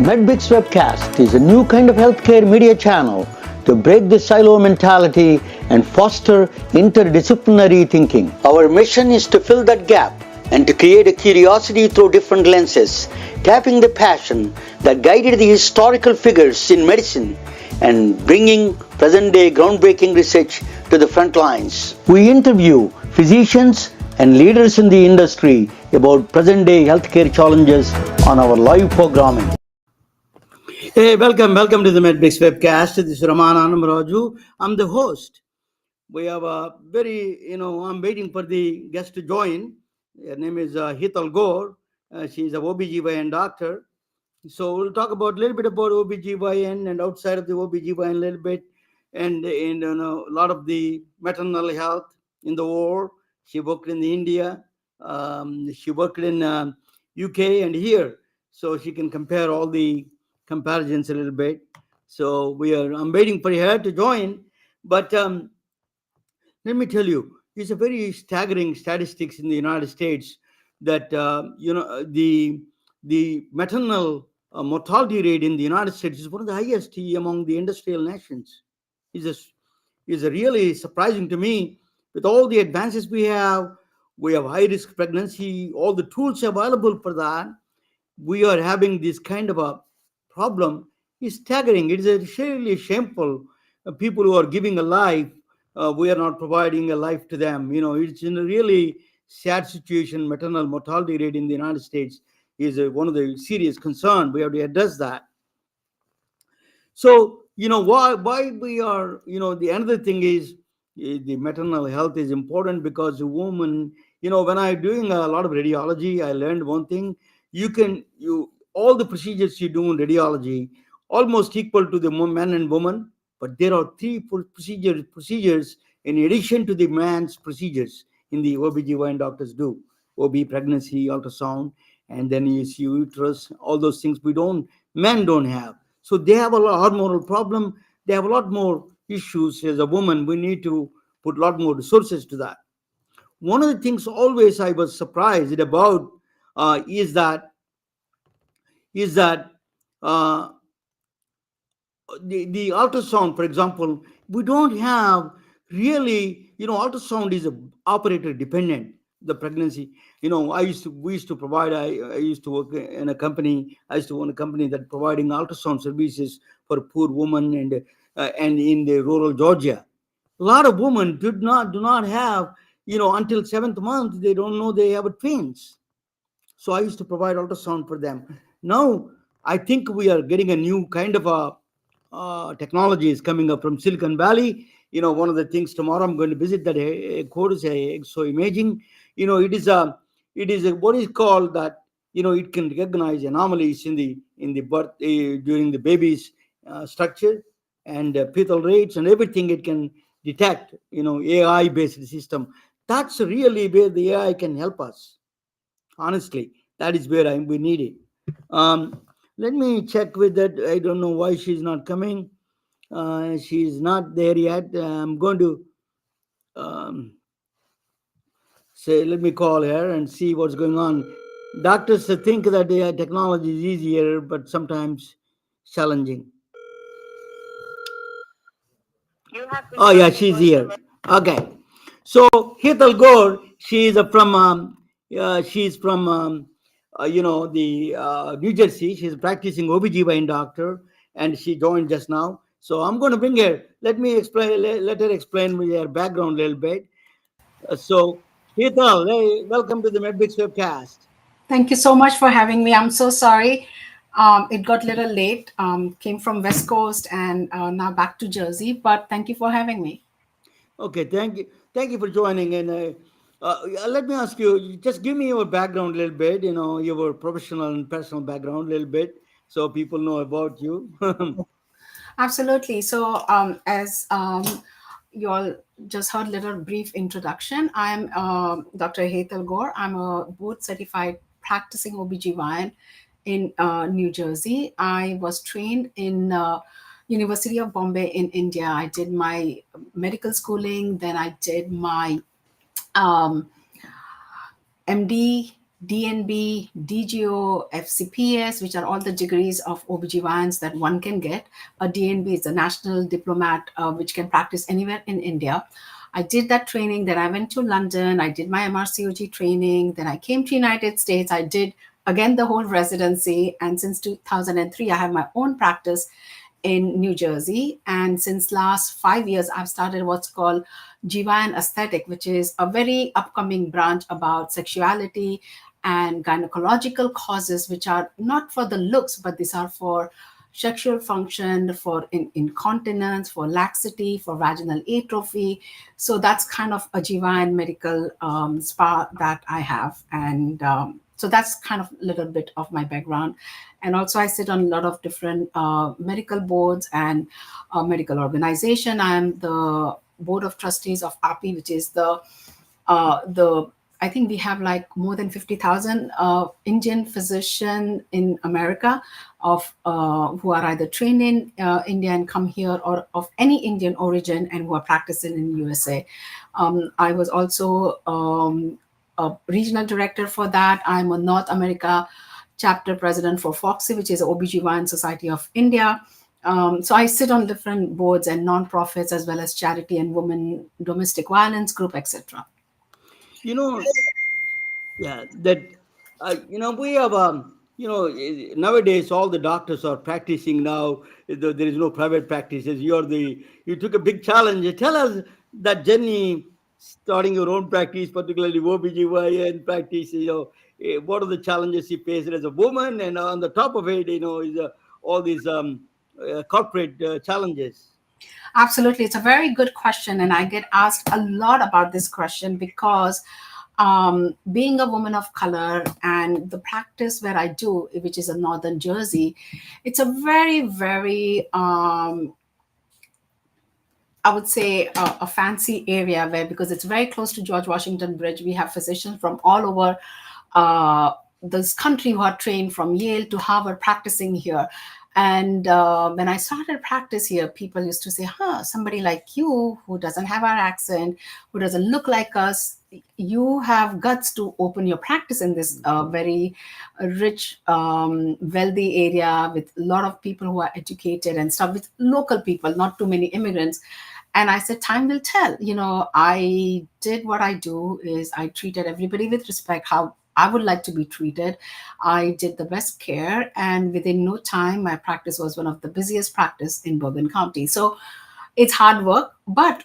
MedBix Webcast is a new kind of healthcare media channel to break the silo mentality and foster interdisciplinary thinking. Our mission is to fill that gap and to create a curiosity through different lenses, tapping the passion that guided the historical figures in medicine and bringing present-day groundbreaking research to the front lines. We interview physicians and leaders in the industry about present-day healthcare challenges on our live programming. Hey, welcome to the MedBix Webcast. This is Ramana Annamaraju. I'm the host. We have a I'm waiting for the guest to join. Her name is Hetal Gor. She's a OB-GYN doctor. So we'll talk about a little bit about OB-GYN and outside of the OB-GYN a little bit, and a lot of the maternal health in the world. She worked in India. She worked in UK and here. So she can compare all the comparisons a little bit. So I'm waiting for her to join. But let me tell you, it's a very staggering statistics in the United States that the maternal mortality rate in the United States is one of the highest among the industrial nations. Is really surprising to me. With all the advances we have high risk pregnancy, all the tools available for that. We are having this kind of a problem. Is staggering. It is really shameful. People who are giving a life, we are not providing a life to them. It's in a really sad situation. Maternal mortality rate in the United States is one of the serious concern. We have to address that. So, why we are, the another thing is the maternal health is important because a woman, when I'm doing a lot of radiology, I learned one thing. All the procedures you do in radiology almost equal to the man and woman, but there are three procedures in addition to the man's procedures in the OB-GYN doctors do. OB, pregnancy, ultrasound, and then you see uterus, all those things men don't have. So they have a lot hormonal problem. They have a lot more issues. As a woman, we need to put a lot more resources to that. One of the things always I was surprised about is that the ultrasound, for example, we don't have really, ultrasound is operator dependent. The pregnancy, we used to provide. I used to work in a company. I used to own a company that providing ultrasound services for poor women and in the rural Georgia. A lot of women do not have, until 7th month they don't know they have twins. So I used to provide ultrasound for them. Now I think we are getting a new kind of a technology is coming up from Silicon Valley. One of the things tomorrow I'm going to visit that code is so imaging. It is what is called that It can recognize anomalies in the birth, during the baby's structure, and fetal rates and everything. It can detect, AI based system. That's really where the AI can help us. Honestly, that is where we need it. um, Let me check with that. I don't know why she's not coming. She's not there yet. I'm going to um, say, let me call her and see what's going on. Doctors think that the technology is easier, but sometimes challenging. Oh yeah, she's here. Okay. So Hetal Gor, she's from the New Jersey. She's practicing OBGYN doctor, and she joined just now. So I'm going to bring her. Let me explain. Let her explain me her background a little bit. So Hetal, hey, welcome to the MedBix webcast. Thank you so much for having me. I'm so sorry. It got a little late. Came from West Coast and now back to Jersey, but thank you for having me. Okay, thank you for joining. And let me ask you, just give me your background a little bit. Your professional and personal background a little bit, so people know about you. Absolutely. So, as you all just heard, little brief introduction. I'm Dr. Hetal Gor. I'm a board certified practicing OBGYN in New Jersey. I was trained in University of Bombay in India. I did my medical schooling, then I did my um, MD, DNB, DGO, FCPS, which are all the degrees of OBGYNs that one can get. A DNB is a national diplomat, which can practice anywhere in India. I did that training. Then I went to London. I did my MRCOG training. Then I came to United States. I did again the whole residency. And since 2003, I have my own practice in New Jersey. And since last 5 years, I've started what's called GYN aesthetic, which is a very upcoming branch about sexuality and gynecological causes, which are not for the looks, but these are for sexual function, for incontinence, for laxity, for vaginal atrophy. So that's kind of a GYN medical spa that I have. And so that's kind of a little bit of my background. And also I sit on a lot of different medical boards and medical organization. I'm the Board of Trustees of AAPI, which is the I think we have like more than 50,000 Indian physician in America of who are either trained in India and come here, or of any Indian origin and who are practicing in USA. I was also a regional director for that. I'm a North America chapter president for FOXY, which is OBGYN Society of India. So I sit on different boards and nonprofits as well as charity and women domestic violence group, etc. you know, yeah, that we have nowadays all the doctors are practicing now. There is no private practices. You took a big challenge. Tell us that journey, starting your own practice, particularly OBGYN practice. What are the challenges you faced as a woman, and on the top of it, is all these corporate challenges. Absolutely. It's a very good question. And I get asked a lot about this question because being a woman of color and the practice where I do, which is in Northern Jersey, it's a very, very I would say a fancy area where, because it's very close to George Washington Bridge, we have physicians from all over uh, this country who are trained from Yale to Harvard practicing here. And when I started practice here, people used to say, huh, somebody like you who doesn't have our accent, who doesn't look like us, you have guts to open your practice in this very rich, wealthy area with a lot of people who are educated and stuff, with local people, not too many immigrants. And I said, time will tell. I did what I do is I treated everybody with respect, how I would like to be treated. I did the best care, and within no time, my practice was one of the busiest practice in Bergen County. So it's hard work, but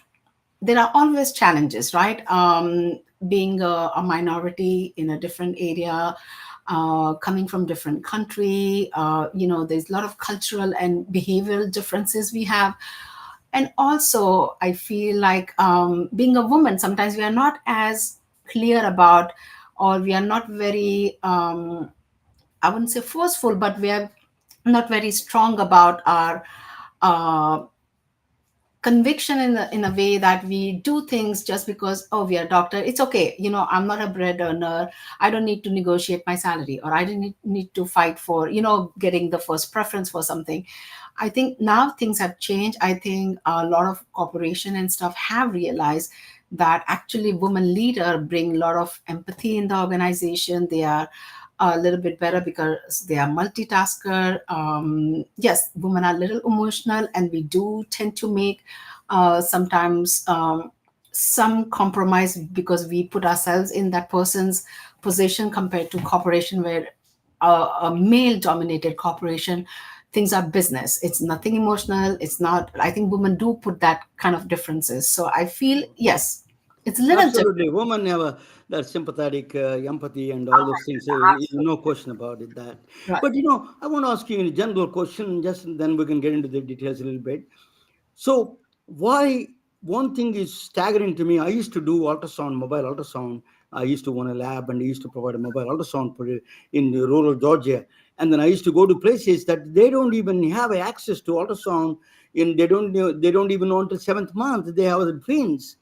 there are always challenges, right? Being a minority in a different area, coming from different country, there's a lot of cultural and behavioral differences we have. And also I feel like being a woman, sometimes we are not as clear about, or we are not very I wouldn't say forceful, but we are not very strong about our uh, conviction in a way that we do things just because, oh, we are a doctor, it's okay, I'm not a bread earner, I don't need to negotiate my salary, or I don't need to fight for getting the first preference for something. I think now things have changed. I think a lot of corporation and stuff have realized that actually women leader bring a lot of empathy in the organization. They are a little bit better because they are multitasker. Yes, women are a little emotional, and we do tend to make sometimes some compromise because we put ourselves in that person's position compared to corporation where a male dominated corporation, things are business, it's nothing emotional, it's not. I think women do put that kind of differences, so I feel yes, it's a little different. Absolutely. Women have that sympathetic empathy and all those things. No question about it. That. Right. But, I want to ask you a general question, just then we can get into the details a little bit. So, why one thing is staggering to me, I used to do ultrasound, mobile ultrasound. I used to own a lab and I used to provide a mobile ultrasound in the rural Georgia. And then I used to go to places that they don't even have access to ultrasound. They don't even know until seventh month they have the twins.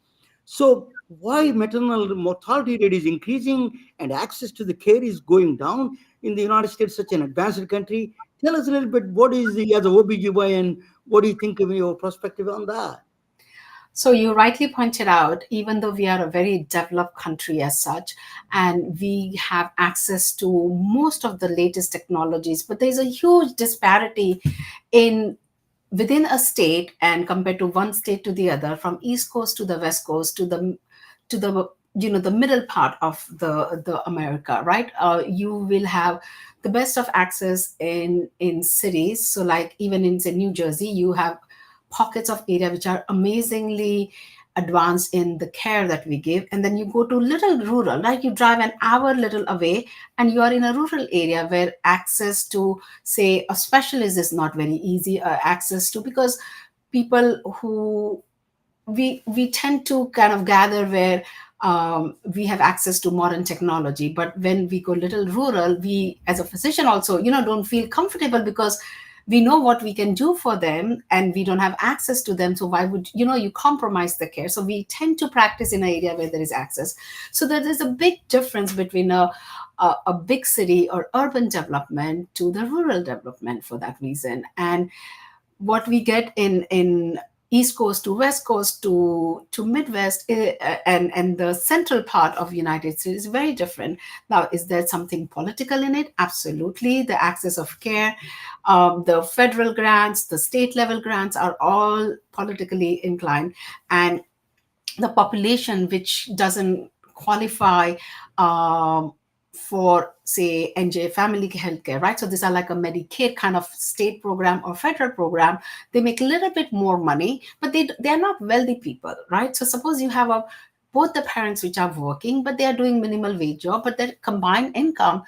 So why maternal mortality rate is increasing and access to the care is going down in the United States, such an advanced country? Tell us a little bit, what is the, as a OBGYN, what do you think of your perspective on that? So you rightly pointed out, even though we are a very developed country as such, and we have access to most of the latest technologies, but there's a huge disparity in within a state and compared to one state to the other, from east coast to the west coast to the the middle part of the America, right? You will have the best of access in cities. So like even in say New Jersey, you have pockets of area which are amazingly advanced in the care that we give, and then you go to little rural, like you drive an hour little away and you are in a rural area where access to say a specialist is not very easy, access to, because people who we tend to kind of gather where we have access to modern technology, but when we go little rural, we as a physician also don't feel comfortable because we know what we can do for them and we don't have access to them. So why would you compromise the care? So we tend to practice in an area where there is access. So there is a big difference between a big city or urban development to the rural development for that reason. And what we get in east coast to west coast to midwest, and the central part of United States is very different. Now, is there something political in it? Absolutely. The access of care, the federal grants, the state level grants are all politically inclined, and the population which doesn't qualify for say NJ family healthcare, right? So these are like a Medicaid kind of state program or federal program. They make a little bit more money, but they are not wealthy people, right? So suppose you have a both the parents which are working, but they are doing minimal wage job, but their combined income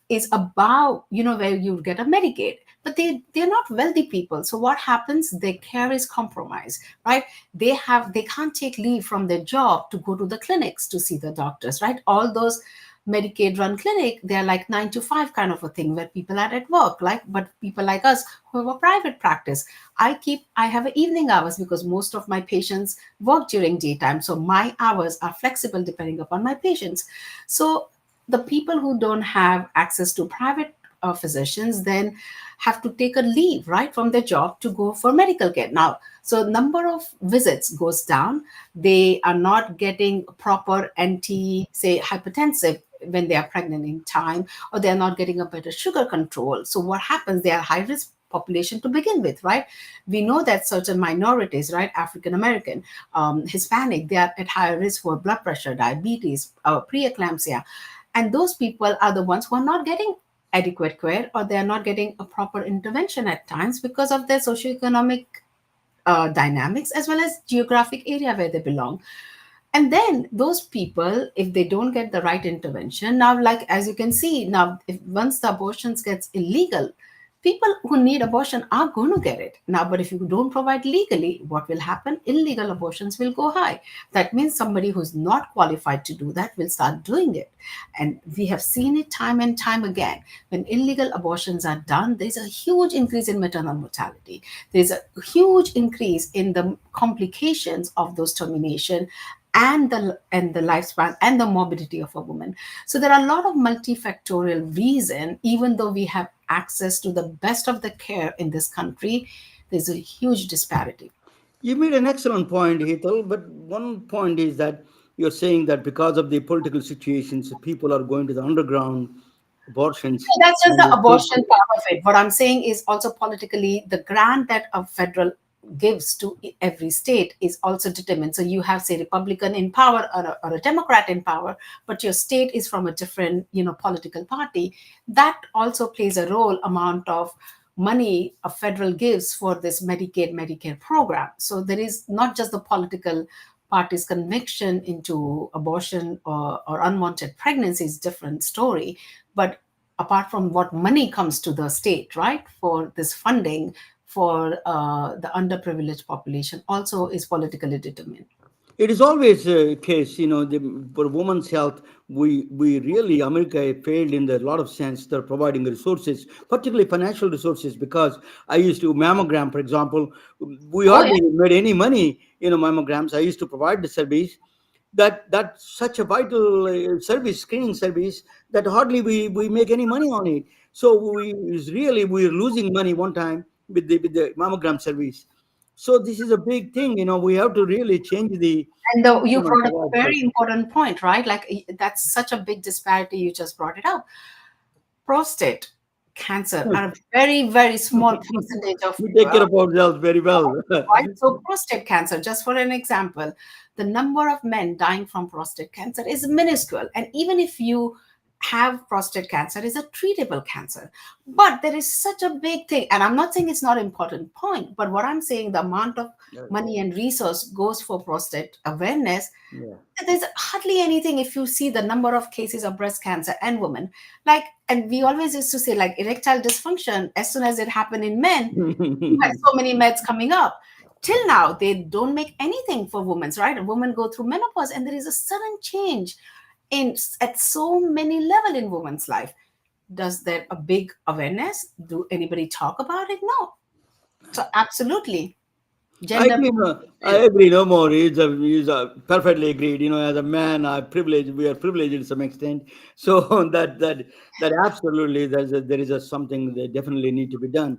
is about where you get a Medicaid, but they're not wealthy people. So what happens? Their care is compromised, right? They can't take leave from their job to go to the clinics to see the doctors, right? All those Medicaid run clinic, they're like 9 to 5 kind of a thing where people are at work, like, but people like us who have a private practice, I have evening hours because most of my patients work during daytime, so my hours are flexible depending upon my patients. So the people who don't have access to private physicians then have to take a leave right from their job to go for medical care. Now, so number of visits goes down. They are not getting proper anti, say, hypertensive when they are pregnant in time, or they are not getting a better sugar control. So what happens? They are high risk population to begin with, right? We know that certain minorities, right, African American, Hispanic, they are at higher risk for blood pressure, diabetes, preeclampsia, and those people are the ones who are not getting adequate care, or they are not getting a proper intervention at times because of their socioeconomic dynamics as well as geographic area where they belong. And then those people, if they don't get the right intervention, now, like as you can see now, if once the abortions gets illegal, people who need abortion are going to get it now. But if you don't provide legally, what will happen? Illegal abortions will go high. That means somebody who's not qualified to do that will start doing it. And we have seen it time and time again. When illegal abortions are done, there's a huge increase in maternal mortality. There's a huge increase in the complications of those termination, and the lifespan and the morbidity of a woman. So there are a lot of multifactorial reason. Even though we have access to the best of the care in this country, there's a huge disparity. You made an excellent point, Hetal, but one point is that you're saying that because of the political situations, people are going to the underground abortions. That's just And the the abortion part of it. What I'm saying is also politically, the grant that a federal gives to every state is also determined. So you have, say, Republican in power or a Democrat in power, but your state is from a different, political party. That also plays a role amount of money a federal gives for this Medicaid, Medicare program. So there is not just the political party's conviction into abortion or unwanted pregnancy is different story. But apart from what money comes to the state, right, for this funding for the underprivileged population also is politically determined. it is always a case, for women's health, we really, America failed in a lot of sense. They're providing resources, particularly financial resources, because I used to mammogram, for example, we Oh, yeah. hardly made any money, mammograms. I used to provide the service. That's such a vital service, screening service, that hardly we make any money on it. So we're losing money one time with the mammogram service. So this is a big thing. We have to really change the And you system and brought up provide a health. very important point, right? Like that's such a big disparity. You just brought it up. Prostate cancer are a very, very small percentage of We take care of ourselves very well. right? So, prostate cancer, just for an example, the number of men dying from prostate cancer is minuscule. And even if you have prostate cancer, is a treatable cancer. But there is such a big thing. And I'm not saying it's not an important point, but what I'm saying, the amount of Yeah. money and resource goes for prostate awareness, Yeah. there's hardly anything if you see the number of cases of breast cancer and women. Like, and we always used to say, like, erectile dysfunction, as soon as it happened in men, you had so many meds coming up. Till now, they don't make anything for women, right? Women go through menopause, and there is a sudden change in at so many level in women's life. Does there a big awareness? Do anybody talk about it? No. So absolutely, I gender. agree. No, I agree. No more. He's perfectly agreed. As a man, we are privileged to some extent. So that absolutely, there is a something that definitely need to be done.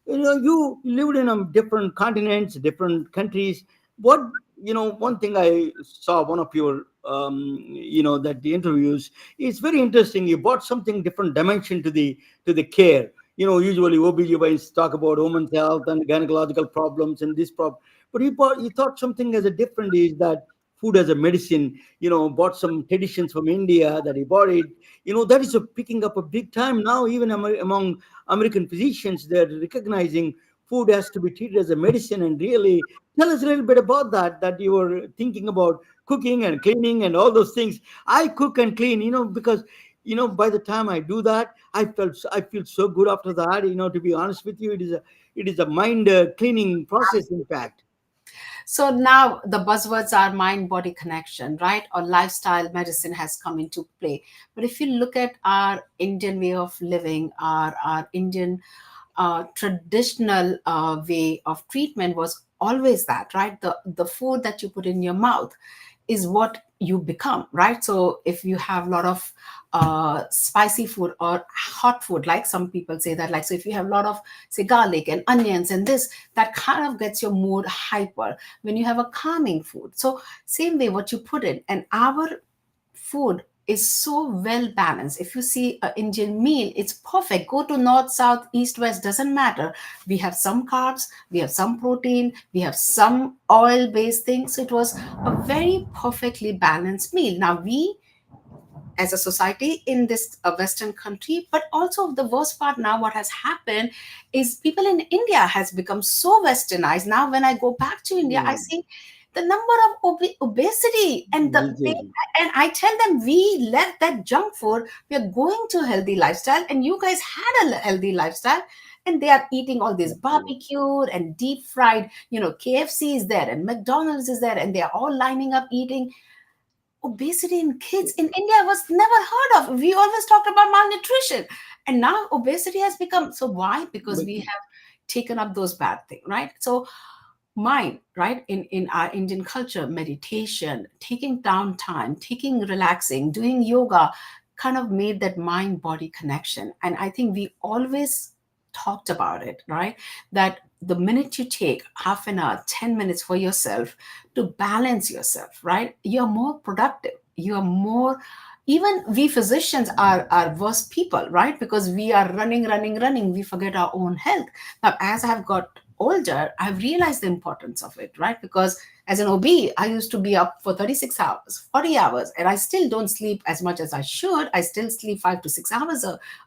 You lived in different continents, different countries. What one thing I saw one of your that the interviews, it's very interesting. You brought something different dimension to the care. Usually OBGYNs talk about women's health and gynecological problems and this problem, but you thought something as a different is that food as a medicine. Bought some traditions from India that he bought it. That is picking up a big time now, even among American physicians. They're recognizing food has to be treated as a medicine. And really, tell us a little bit about that you were thinking about cooking and cleaning and all those things. I cook and clean, because by the time I do that, I feel so good after that. To be honest with you, it is a mind cleaning process, in fact. So now the buzzwords are mind body connection, right? Or lifestyle medicine has come into play. But if you look at our Indian way of living, our Indian traditional way of treatment was always that, right? The food that you put in your mouth is what you become, right? So if you have a lot of spicy food or hot food, like some people say that, like, so if you have a lot of, say, garlic and onions and this, that kind of gets your mood hyper. When you have a calming food, so same way what you put in, and our food is so well balanced. If you see an Indian meal, it's perfect. Go to north, south, east, west, doesn't matter. We have some carbs, we have some protein, we have some oil based things. So it was a very perfectly balanced meal. Now, we as a society in this western country, but also the worst part now what has happened is people in India has become so westernized. Now when I go back to India, I Yeah. see the number of obesity, and and I tell them, we left that junk food, we are going to healthy lifestyle, and you guys had a healthy lifestyle, and they are eating all this Absolutely. barbecued and deep fried. KFC is there and McDonald's is there, and they are all lining up eating. Obesity in kids in India was never heard of. We always talked about malnutrition, and now obesity has become so. Why? Because But we have taken up those bad things, right? So mind, right, in our Indian culture, meditation, taking downtime, taking relaxing, doing yoga kind of made that mind body connection. And I think we always talked about it, right, that the minute you take half an hour, 10 minutes for yourself to balance yourself, right, you're more productive, you're more. Even we physicians are worse people, right, because we are running, we forget our own health. Now as I've got older, I've realized the importance of it, right? Because as an OB, I used to be up for 36 hours, 40 hours, and I still don't sleep as much as I should. I still sleep 5 to 6 hours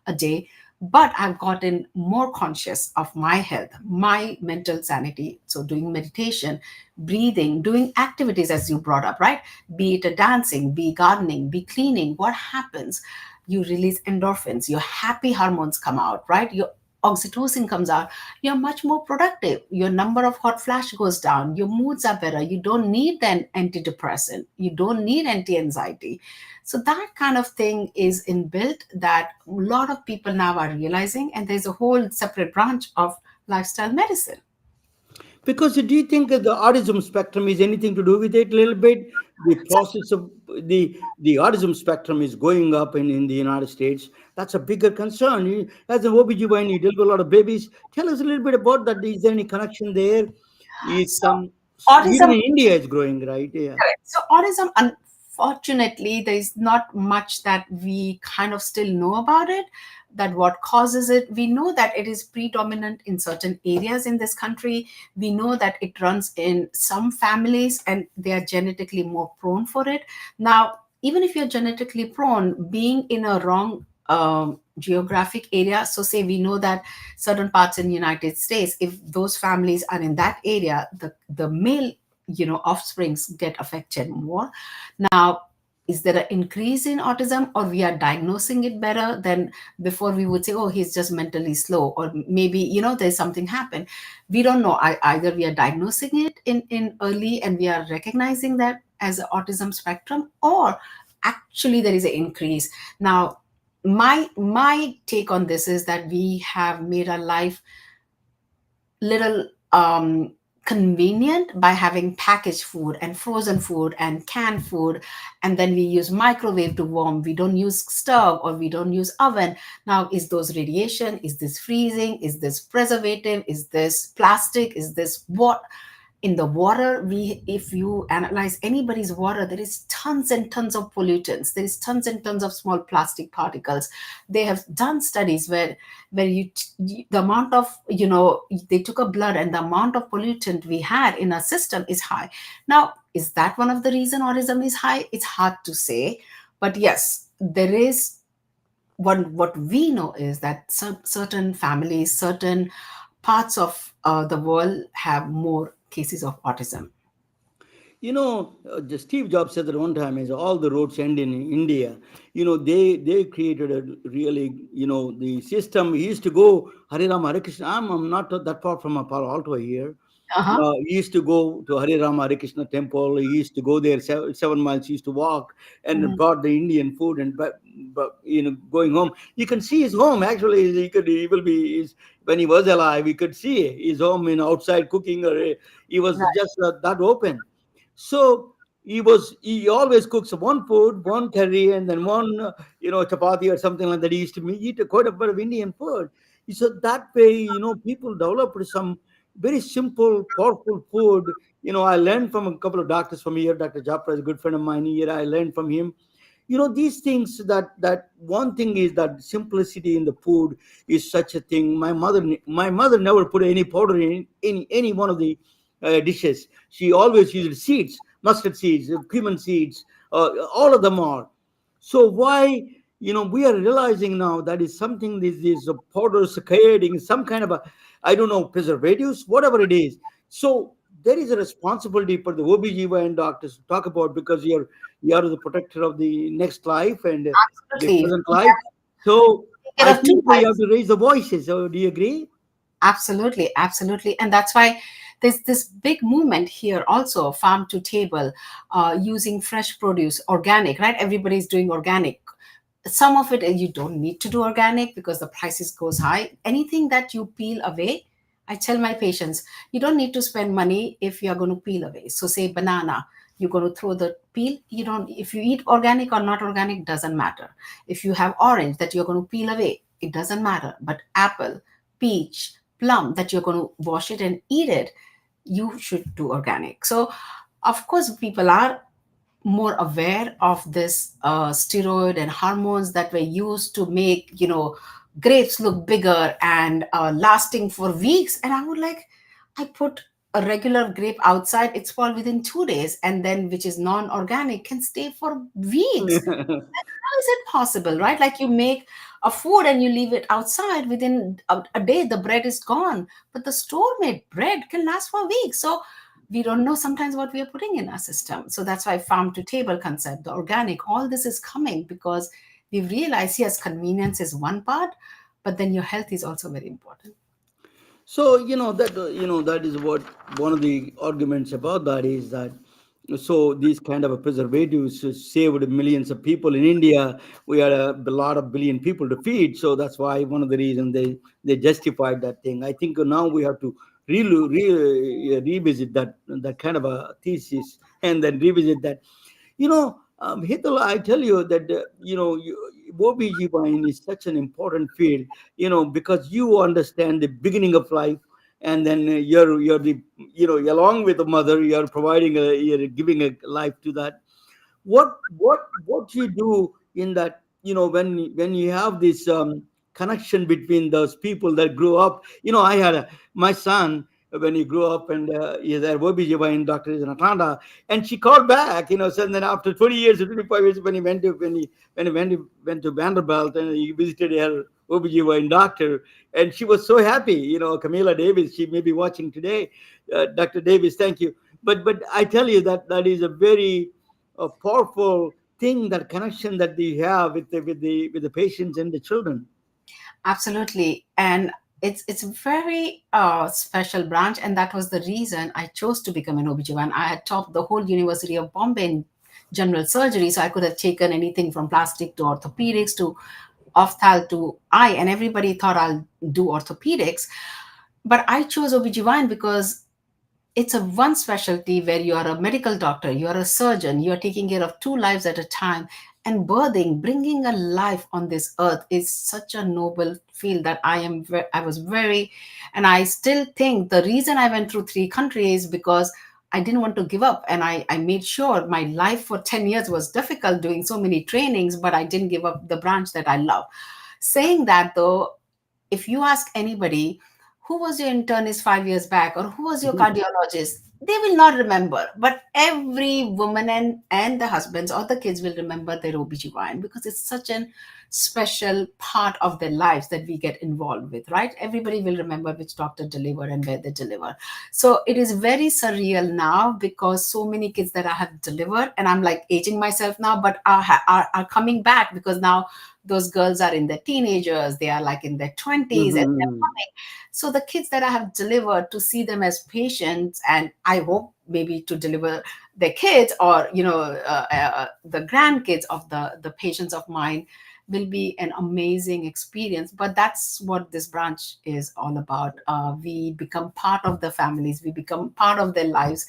a day, but I've gotten more conscious of my health, my mental sanity. So doing meditation, breathing, doing activities as you brought up, right? Be it a dancing, be gardening, be cleaning. What happens? You release endorphins, your happy hormones come out, right? Your oxytocin comes out, you're much more productive, your number of hot flash goes down, your moods are better, you don't need an antidepressant, you don't need anti-anxiety. So that kind of thing is inbuilt that a lot of people now are realizing, and there's a whole separate branch of lifestyle medicine. because do you think that the autism spectrum is anything to do with it a little bit? The process of the autism spectrum is going up in the United States. That's a bigger concern. As an OBGYN, you deal with a lot of babies. Tell us a little bit about that. Is there any connection there? Is So some even autism. in India is growing, right? Yeah. Correct. So autism, unfortunately, there is not much that we kind of still know about it. That what causes it, we know that it is predominant in certain areas in this country. We know that it runs in some families, and they are genetically more prone for it. Now, even if you're genetically prone, being in a wrong geographic area, so say we know that certain parts in the United States, if those families are in that area, the male offsprings get affected more. Now, is there an increase in autism, or we are diagnosing it better than before? We would say, oh, he's just mentally slow, or maybe there's something happened. We don't know. Either we are diagnosing it in early and we are recognizing that as an autism spectrum, or actually there is an increase. Now, my take on this is that we have made our life little convenient by having packaged food and frozen food and canned food, and then we use microwave to warm. We don't use stove, or we don't use oven. Now, is those radiation? Is this freezing? Is this preservative? Is this plastic? Is this what? In the water, we if you analyze anybody's water, there is tons and tons of pollutants, there is tons and tons of small plastic particles. They have done studies where the amount of they took a blood, and the amount of pollutant we had in our system is high. Now, is that one of the reason autism is high? It's hard to say, but yes, there is one. What we know is that some certain families, certain parts of the world have more cases of autism. The Steve Jobs said that one time is all the roads end in India. They created a really, the system. He used to go Hare Rama Hare Krishna. I'm not that far from Palo Alto here. Uh-huh. He used to go to Hare Rama Hare Krishna temple. He used to go there 7 miles. He used to walk and Mm. brought the Indian food, and but going home, you can see his home. Actually, he will be when he was alive. We could see his home in outside cooking, or he was Right. just that open. So he always cooks one food, one curry, and then one chapati or something like that. He used to eat quite a bit of Indian food. So that way, people developed some very simple, powerful food. I learned from a couple of doctors from here. Dr. Japra is a good friend of mine here. I learned from him. These things, that one thing is that simplicity in the food is such a thing. My mother never put any powder in any one of the dishes. She always used seeds, mustard seeds, cumin seeds, all of them are. So why, we are realizing now that is something, these powders creating some kind of a, I don't know, preservatives, whatever it is. So there is a responsibility for the OBGYN doctors to talk about, because you are the protector of the next life and the Absolutely. present life. So We I have two think we have lives. to raise the voices. So do you agree? Absolutely, absolutely. And that's why there's this big movement here also, farm to table, using fresh produce, organic, right? Everybody's doing organic. Some of it you don't need to do organic because the prices goes high. Anything that you peel away, I tell my patients, you don't need to spend money if you're going to peel away. So say banana, you're going to throw the peel. You don't, if you eat organic or not organic, doesn't matter. If you have orange that you're going to peel away, it doesn't matter. But apple, peach, plum that you're going to wash it and eat it, you should do organic. So of course people are more aware of this steroid and hormones that were used to make, grapes look bigger and lasting for weeks. And I would like, I put a regular grape outside, it's fall within 2 days, and then which is non-organic can stay for weeks. How is it possible, right? Like you make a food and you leave it outside, within a day the bread is gone, but the store made bread can last for weeks. So we don't know sometimes what we are putting in our system. So that's why farm to table concept, the organic, all this is coming because we realize, yes, convenience is one part, but then your health is also very important. So that is what one of the arguments about that is that, so these kind of a preservatives saved millions of people in India. We had a lot of billion people to feed, so that's why one of the reasons they justified that thing. I think now we have to revisit that kind of a thesis, and then revisit that. Hetal, I tell you that OB/GYN is such an important field, because you understand the beginning of life, and then you're the along with the mother, you're giving a life to that. What you do in that, when you have this connection between those people that grew up. I had my son when he grew up, and he's a OB/GYN doctor is in Atlanta, and she called back, so then after 20 years or 25 years, when he went to Vanderbilt, and he visited her OB/GYN doctor, and she was so happy. Camila Davis, she may be watching today. Dr. Davis, thank you. But I tell you that is a very powerful thing, that connection that they have with the patients and the children. Absolutely. And it's a very special branch, and that was the reason I chose to become an OB/GYN. I had topped the whole University of Bombay in general surgery, so I could have taken anything from plastic to orthopedics to ophthal to eye, and everybody thought I'll do orthopedics. But I chose OB/GYN because it's a one specialty where you are a medical doctor, you are a surgeon, you are taking care of two lives at a time. And birthing, bringing a life on this earth, is such a noble field that I was very, and I still think the reason I went through 3 countries because I didn't want to give up, and I made sure my life for 10 years was difficult doing so many trainings, but I didn't give up the branch that I love. Saying that though, if you ask anybody who was your internist 5 years back or who was your cardiologist, they will not remember. But every woman and the husbands or the kids will remember their OBGYN because it's such a special part of their lives that we get involved with, right? Everybody will remember which doctor delivered and where they deliver. So it is very surreal now because so many kids that I have delivered, and I'm like aging myself now, but are coming back because now those girls are in their teenagers, they are like in their 20s, and they're Mhm. coming. So the kids that I have delivered, to see them as patients, and I hope maybe to deliver their kids or the grandkids of the patients of mine, will be an amazing experience. But that's what this branch is all about. We become part of the families, we become part of their lives.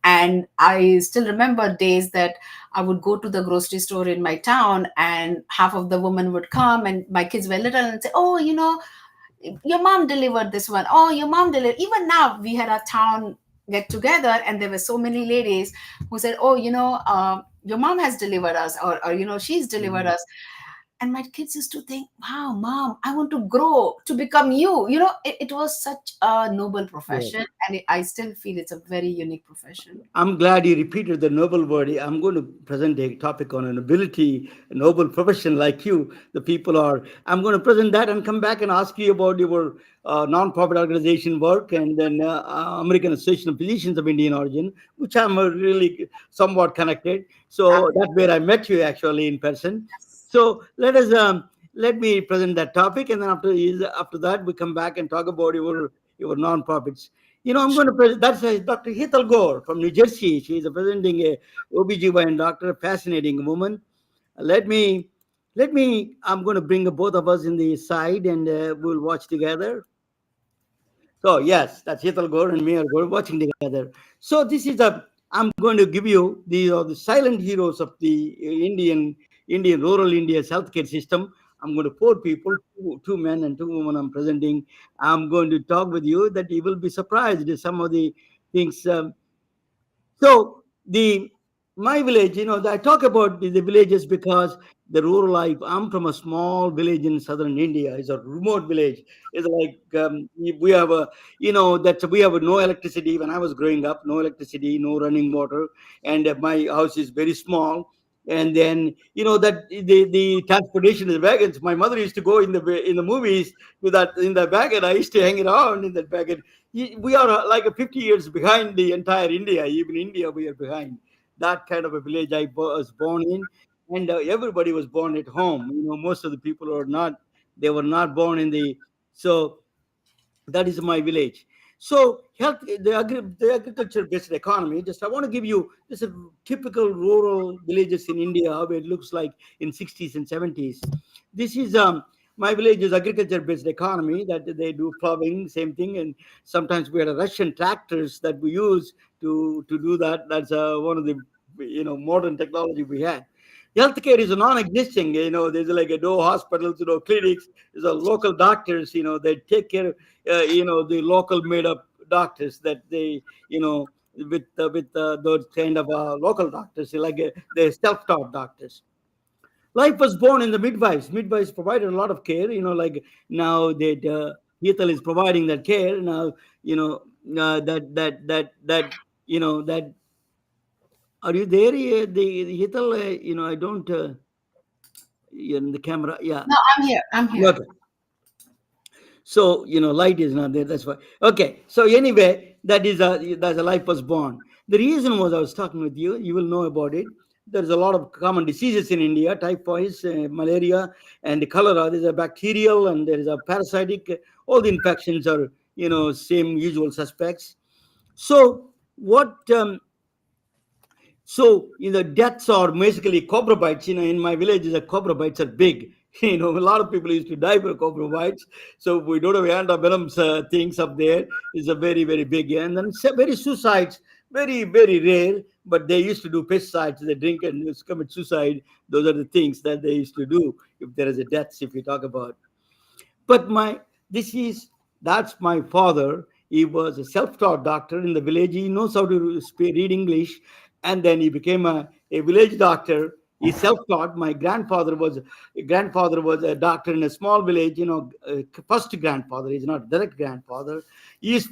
And I still remember days that I would go to the grocery store in my town, and half of the women would come, and my kids were little, and say, "Oh, your mom delivered this one. Oh, your mom delivered." Even now, we had a town get together, and there were so many ladies who said, "Oh, your mom has delivered us," or she's delivered Mhm. us. And my kids used to think, "Wow, mom, I want to grow to become you." It was such a noble Yeah. profession, and I still feel it's a very unique profession. I'm glad you repeated the noble word. I'm going to present a topic on a nobility, a noble profession like you. The people are. I'm going to present that and come back and ask you about your non-profit organization work, and then American Association of Physicians of Indian Origin, which I'm really somewhat connected. So that's where I met you actually in person. So let us let me present that topic, and then after that we come back and talk about your non-profits. I'm going to present. That's Dr. Hetal Gor from New Jersey. She's presenting a OBGYN doctor, fascinating woman. Let me I'm going to bring both of us in the side, and we'll watch together. So yes, that's Hetal Gor and me are watching together. So this is a I'm going to give you the silent heroes of the Indian rural India's healthcare system. I'm going to four people, two men and two women. I'm presenting. I'm going to talk with you that you will be surprised at some of the things. So the my village, I talk about the villages because the rural life. I'm from a small village in southern India. It's a remote village. It's like we have that we have no electricity. When I was growing up, no electricity, no running water, and my house is very small. And then that the transportation is wagons. My mother used to go in the movies with that in the wagon. I used to hang around in that wagon. We are like 50 years behind the entire India. Even India, we are behind. That kind of a village I was born in, and everybody was born at home. Most of the people are not. They were not born in the. So that is my village. So the agriculture based economy. Just I want to give you just a typical rural villages in India, how it looks like in 60s and 70s. This is my village is agriculture based economy that they do plowing, same thing, and sometimes we had Russian tractors that we use to do that. That's one of the modern technology we had. Healthcare is non-existing. There's like no hospitals, clinics. There's a local doctors. They take care the local made up doctors that they with those kind of local doctors like they're self-taught doctors. Life was born in the midwives provided a lot of care, like now that Ethel is providing that care now. That that are you there, the Ethel? I don't you're in the camera, yeah. No, I'm here. I'm here. Okay. So light is not there, that's why. Okay, so anyway, that's a life was born. The reason was I was talking with you, you will know about it. There's a lot of common diseases in India: typhoid, malaria, and cholera. There's a bacterial and there is a parasitic. All the infections are same usual suspects. So what deaths are basically cobra bites. In my village, the cobra bites are big. A lot of people used to die for cobra bites. So we don't have antibiotics things up there. It's a very, very big. And then very suicides, very, very rare. But they used to do pesticides. They drink and commit suicide. Those are the things that they used to do if there is a death, if we talk about. But this is that's my father. He was a self-taught doctor in the village. He knows how to read English, and then he became a village doctor. He's self-taught. My grandfather was a doctor in a small village. First grandfather. He's not direct grandfather. I used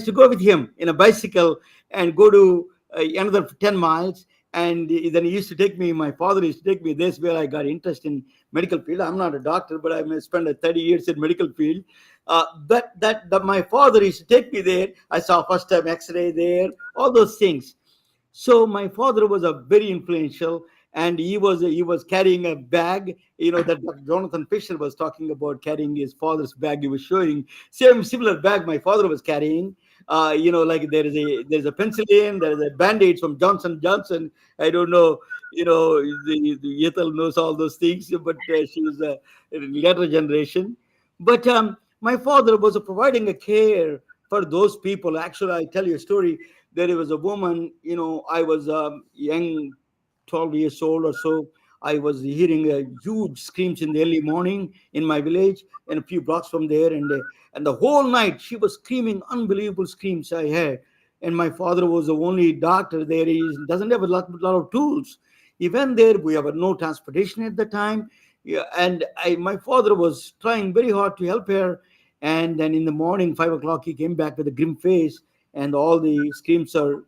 to go with him in a bicycle and go to another 10 miles. And then he used to take me. My father used to take me. That's where I got interest in medical field. I'm not a doctor, but I may spend 30 years in medical field. That my father used to take me there. I saw first time X-ray there, all those things. So my father was a very influential, and he was carrying a bag. That Jonathan Fisher was talking about carrying his father's bag. He was showing same similar bag my father was carrying. Like there's a penicillin, there's a band-aids from Johnson. I don't know. The Ethel knows all those things, but she was a later generation. But my father was providing a care for those people. Actually, I tell you a story. There was a woman. I was young, 12 years old or so. I was hearing huge screams in the early morning in my village and a few blocks from there, and the whole night she was screaming, unbelievable screams I heard. And my father was the only doctor there. He doesn't have a lot of tools. He went there. We have no transportation at the time. Yeah, and my father was trying very hard to help her. And then in the morning, 5 o'clock, he came back with a grim face, and all the screams are,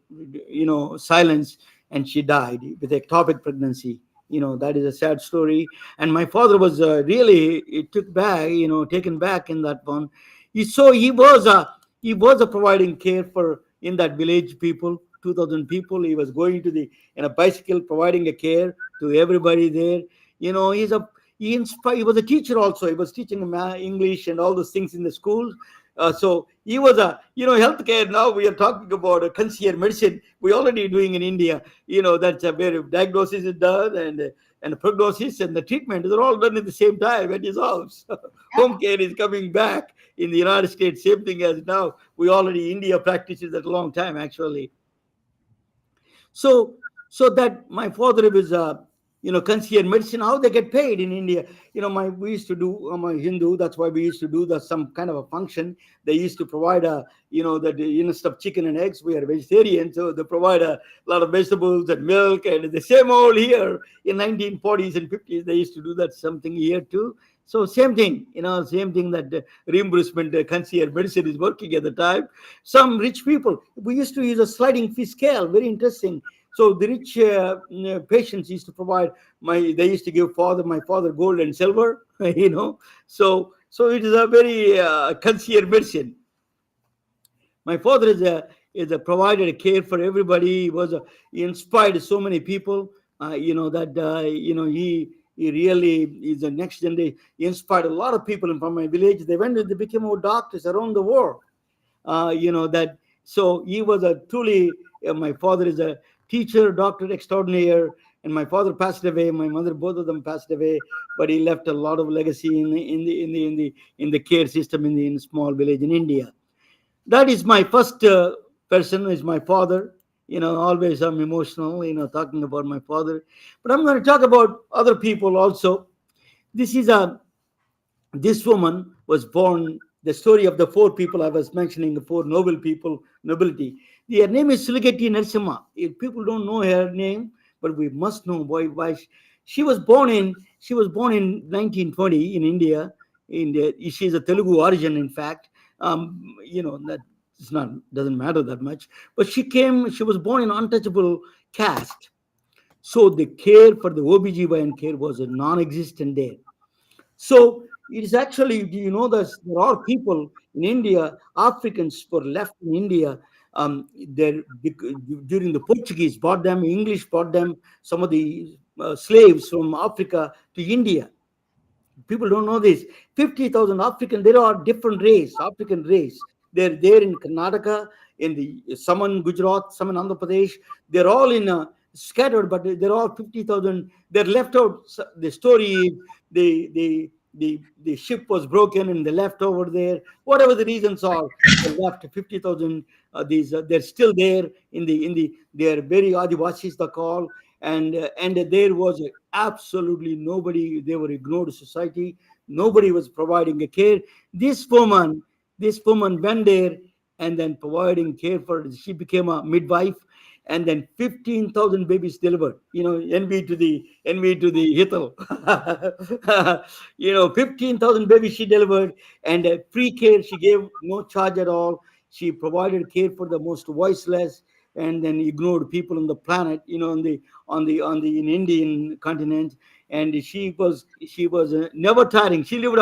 silenced, and she died with ectopic pregnancy. That is a sad story. And my father was really taken back in that one. He was providing care for in that village people, 2,000 people. He was going to the in a bicycle providing a care to everybody there. He was a teacher also. He was teaching English and all those things in the school. So he was a, healthcare. Now we are talking about a concierge medicine. We already doing in India. That's where diagnosis is done, and prognosis and the treatment, they're all done at the same time. It dissolves. Home care is coming back in the United States. Same thing as now. We already India practices that a long time actually. So, so that my father was, concierge medicine. How they get paid in India? My we used to do. I'm a Hindu. That's why we used to do some kind of a function. They used to provide that instead of chicken and eggs, we are vegetarian, so they provide a lot of vegetables and milk. And the same old here in 1940s and 50s, they used to do that something here too. So same thing, same thing that reimbursement concierge medicine is working at the time. Some rich people, we used to use a sliding fee scale, very interesting. So the rich patients used to provide they used to give my father gold and silver, So it is a very concierge medicine. My father is a provided care for everybody. He inspired so many people. He really is the next generation. He inspired a lot of people from my village. They became all doctors around the world. That So he was a truly. My father is a teacher, doctor extraordinaire, and my father passed away. My mother, both of them passed away, but he left a lot of legacy in the care system in small village in India. That is my first person is my father. Always I'm emotional, talking about my father. But I'm going to talk about other people also. This is a this woman was born. The story of the four people I was mentioning, the four noble people, nobility. Their name is Suligeti Narasimha. If people don't know her name, but we must know why she was born in 1920 in India. She's a Telugu origin, in fact. That it's not doesn't matter that much. But she was born in untouchable caste. So the care for the OBGYN care was a non-existent there. So it is actually, do you know that there are people in India, Africans were left in India. During the Portuguese brought them, English brought them, some of the slaves from Africa to India. People don't know this. 50,000 African, there are different race, African race. They're there in Karnataka, some in Gujarat, some in Andhra Pradesh. They're all scattered, but they're all 50,000. They're left out. The story is the ship was broken and they left over there. Whatever the reasons are, they left 50,000. They're still there they are very Adivasis, the call. And there was absolutely nobody. They were ignored society. Nobody was providing a care. This woman went there and then providing care for. She became a midwife, and then 15,000 babies delivered. Envy to the Hetal. 15,000 babies she delivered, and free care she gave, no charge at all. She provided care for the most voiceless and then ignored people on the planet, on the in Indian continent. And she was never tiring. She lived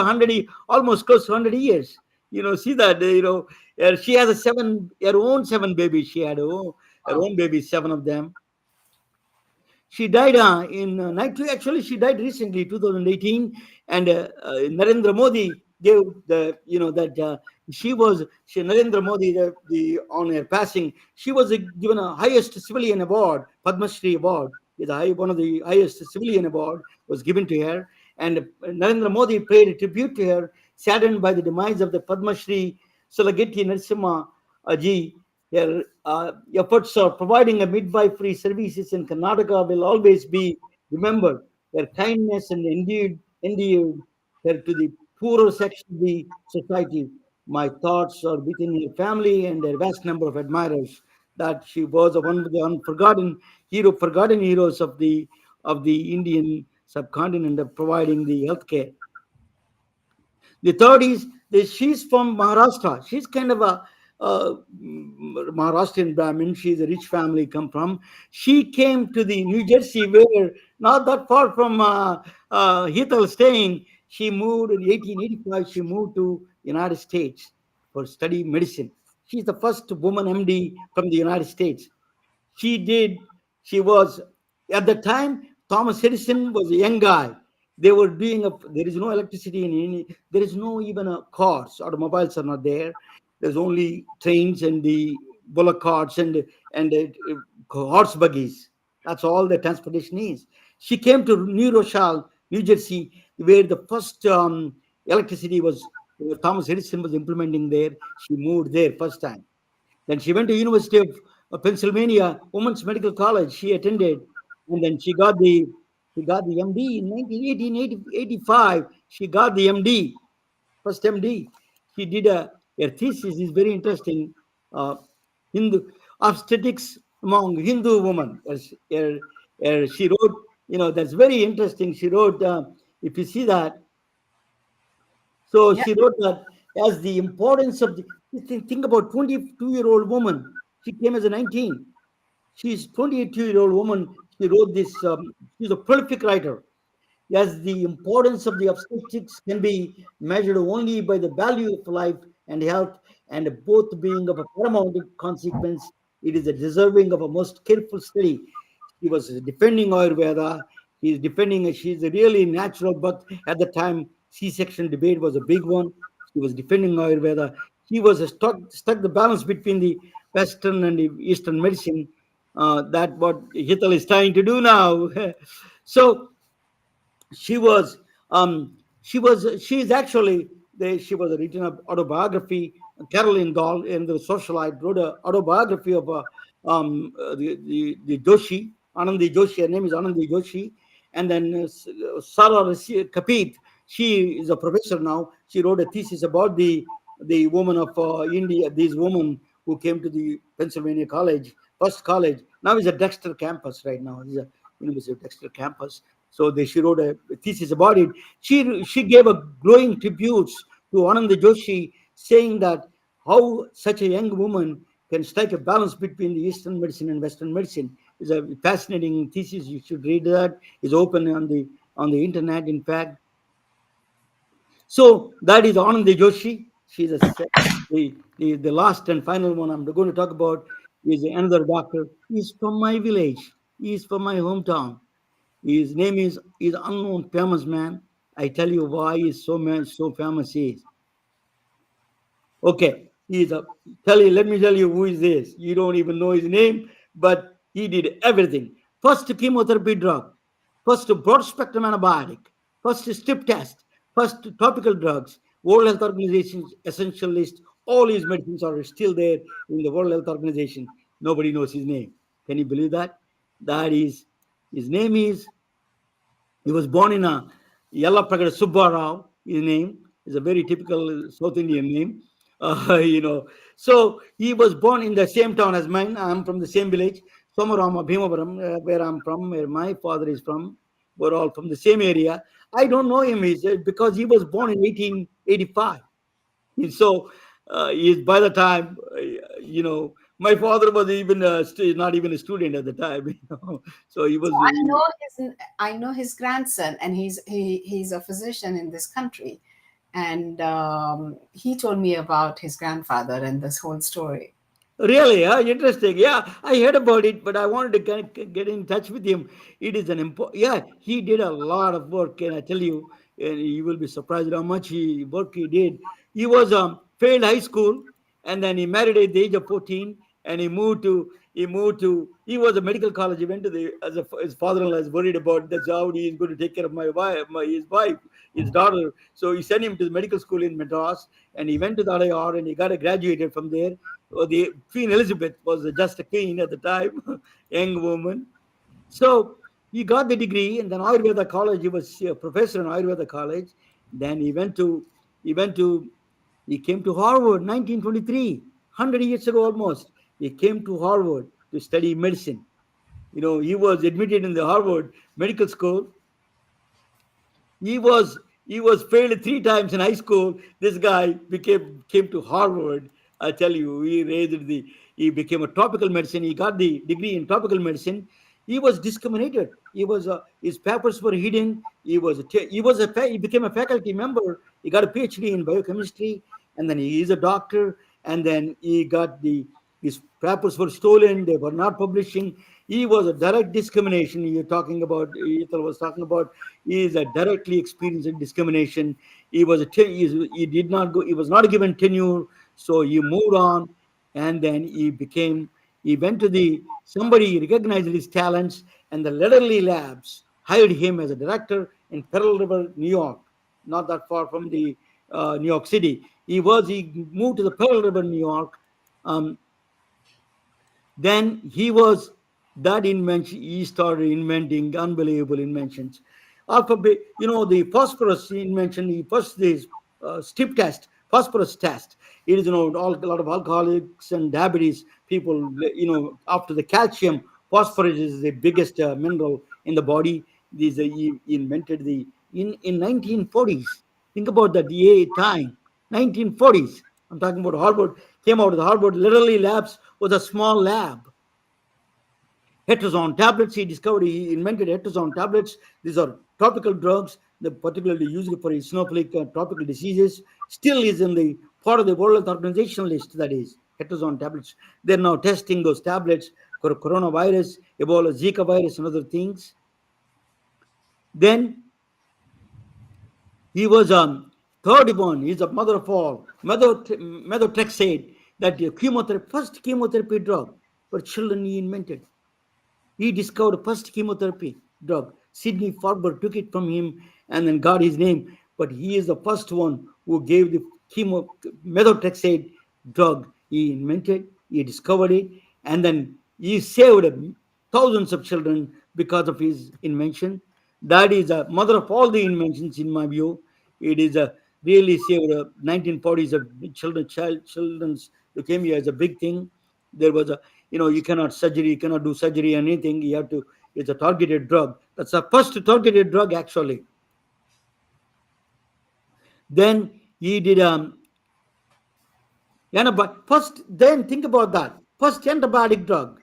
almost close to 100 years. See that, she has her own seven babies. She had her Wow. own babies, seven of them. She died in actually she died recently, 2018. And Narendra Modi gave that Narendra Modi, on her passing, she was given a highest civilian award, Padma Shri award. One of the highest civilian award was given to her. And Narendra Modi paid a tribute to her, saddened by the demise of the Padma Shri Sulageti Narasimha ji. Her efforts of providing a midwifery services in Karnataka will always be remembered. Their kindness and endeared her to the poorer section of the society. My thoughts are within her family and their vast number of admirers. That she was one of the forgotten heroes of the Indian subcontinent of providing the healthcare. The third is that she's from Maharashtra. She's kind of a Maharashtrian Brahmin. She's a rich family come from. She came to the New Jersey, where not that far from Hetal staying. She moved in 1885. She moved to United States for study medicine. She's the first woman MD from the United States. She did. She was, at the time, Thomas Edison was a young guy. They were doing up. There is no electricity in any. There is no even a cars. Automobiles are not there. There's only trains and the bullock carts and horse buggies. That's all the transportation is. She came to New Rochelle, New Jersey, where the first electricity was. Thomas Edison was implementing there. She moved there first time. Then she went to University of Pennsylvania Women's Medical College. She attended, and then she got the MD in 1885. She got the MD, first MD. She did her thesis is very interesting. Uh, Hindu obstetrics among Hindu women. She wrote, that's very interesting. She wrote, if you see that, so Yeah. she wrote that as the importance of the think about 22-year-old woman. She came as a 19. She's 22-year-old woman. She wrote this. She's a prolific writer. Yes, the importance of the obstetrics can be measured only by the value of life and health, and both being of a paramount consequence, it is a deserving of a most careful study. She was defending Ayurveda. He's defending. She's a really natural, but at the time, C-section debate was a big one. She was defending Ayurveda. He was stuck the balance between the Western and the Eastern medicine. That what Hital is trying to do now. So she was actually she was a written an autobiography. Caroline Dahl in the socialite wrote an autobiography of the Joshi, Anandi Joshi. Her name is Anandi Joshi. And then Sarah Kapit, she is a professor now. She wrote a thesis about the woman of India, these women who came to the Pennsylvania College, first college. Now is a Dexter campus right now. It's a University of Dexter campus. So she wrote a thesis about it. She gave a glowing tributes to Ananda Joshi, saying that how such a young woman can strike a balance between the Eastern medicine and Western medicine is a fascinating thesis. You should read that. It's open on the internet. In fact, so that is Anandi Joshi. She's the last and final one I'm going to talk about is another doctor. He's from my village. He's from my hometown. His name is unknown famous man. I tell you why he's so famous. He is okay. He's a tell you. Let me tell you who is this. You don't even know his name, but he did everything. First chemotherapy drug, first broad spectrum antibiotic, first strip test, first topical drugs. World Health Organization's essential list. All his medicines are still there in the World Health Organization. Nobody knows his name. Can you believe that? That is his name is he was born in a Yallapragada Subbarao. His name is a very typical South Indian name. You know, so he was born in the same town as mine. I'm from the same village, Somarama, Bhimavaram, where I'm from, where my father is from. We're all from the same area. I don't know him because he was born in 1885. So he's by the time, my father was even not even a student at the time. So he was. I know his grandson, and he's a physician in this country, and he told me about his grandfather and this whole story. Really, interesting. Yeah, I heard about it, but I wanted to get in touch with him. It is an important. Yeah, he did a lot of work, and I tell you, and you will be surprised how much work he did. He was failed high school, and then he married at the age of 14, and he was a medical college. He went to his father-in-law is worried about that's how he is going to take care of his wife, his daughter. So he sent him to the medical school in Madras, and he went to the IR, and he got graduated from there. The Queen Elizabeth was just a queen at the time, young woman. So he got the degree, and then Ayurveda college. He was a professor in Ayurveda college. Then he went to he came to Harvard, 1923, 100 years ago almost. He came to Harvard to study medicine. He was admitted in the Harvard Medical School. He was failed three times in high school. This guy came to Harvard. I tell you, he became a tropical medicine. He got the degree in tropical medicine. He was discriminated. His papers were hidden. He became a faculty member. He got a PhD in biochemistry, and then he is a doctor. And then he His papers were stolen. They were not publishing. He was a direct discrimination. You're talking about, Ethel was talking about, he is a directly experienced discrimination. He did not go, he was not given tenure, so he moved on, and then he went to somebody recognized his talents, and the Lederley Labs hired him as a director in Pearl River, New York, not that far from the New York City. He moved to the Pearl River, New York. Um, then he was that invention. He started inventing unbelievable inventions. Alphabet, the phosphorus invention. He first this strip test, phosphorus test. It is a lot of alcoholics and diabetes people. After the calcium, phosphorus is the biggest mineral in the body. He invented in 1940s. Think about that time, 1940s. I'm talking about Harvard. Came out of the Harvard literally labs was a small lab. Heterozoan tablets, he invented heterozoan tablets. These are topical drugs, particularly used for eosinophilic tropical diseases. Still is in the part of the World Health Organization list, that is, heterozoan tablets. They're now testing those tablets for coronavirus, Ebola, Zika virus, and other things. Then he was third one. He's a mother of all. Methotrexate, that first chemotherapy drug for children he invented. He discovered first chemotherapy drug. Sidney Farber took it from him and then got his name. But he is the first one who gave the methotrexate drug. He invented, he discovered it, and then he saved thousands of children because of his invention. That is a mother of all the inventions, in my view. It is a really saved 1940s of children's leukemia is a big thing. There was you cannot do surgery, anything. You have to, it's a targeted drug. That's the first targeted drug, actually. Then he did first, then think about that. First antibiotic drug,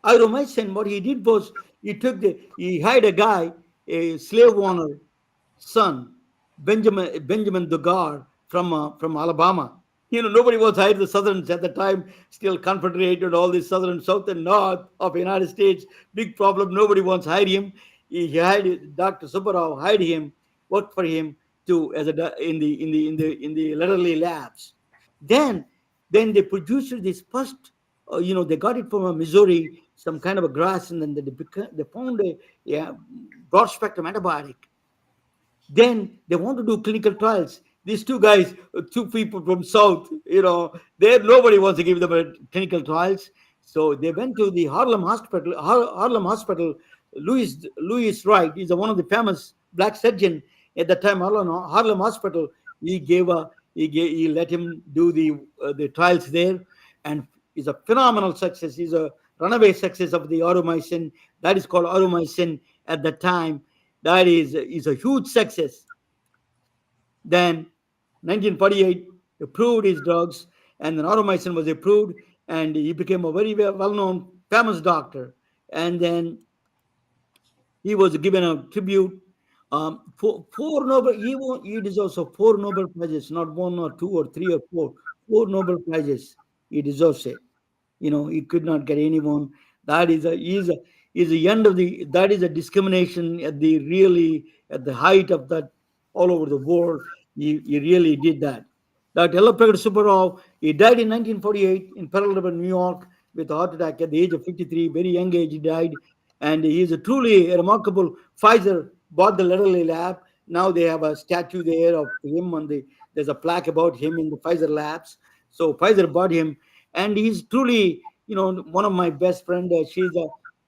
iromycin. What he did was he hired a guy, a slave owner son, Benjamin Dugar from Alabama. Nobody was hired. The Southerns at the time, still Confederated, all the Southern, South, and North of the United States. Big problem. Nobody wants to hire him. He hired Dr. Subbarao, hired him, worked for him to as a in the Lederley labs. Then they produced this first. They got it from Missouri, some kind of a grass, and then they found a broad spectrum antibiotic. Then they want to do clinical trials. These two guys, two people from South, there nobody wants to give them clinical trials. So they went to the Harlem Hospital. Harlem Hospital. Louis Wright is one of the famous black surgeon at the time. Harlem Hospital. He let him do the trials there, and is a phenomenal success. He's a runaway success of the automycin. That is called automycin at the time. That is a huge success. Then 1948 approved his drugs, and then automycin was approved, and he became a very well-known, famous doctor. And then he was given a tribute. Four Nobel. He deserves four Nobel prizes, not one or two or three or four. Four Nobel prizes. He deserves it. He could not get anyone. That is the end of that is a discrimination at the height of that all over the world. He really did that. Dr. Elliphagat Subbarao, he died in 1948 in Pearl River, New York, with a heart attack at the age of 53. Very young age he died, and he is a truly remarkable. Pfizer bought the Lederley lab. Now they have a statue there of him there's a plaque about him in the Pfizer labs. So Pfizer bought him, and he's truly, one of my best friend. She's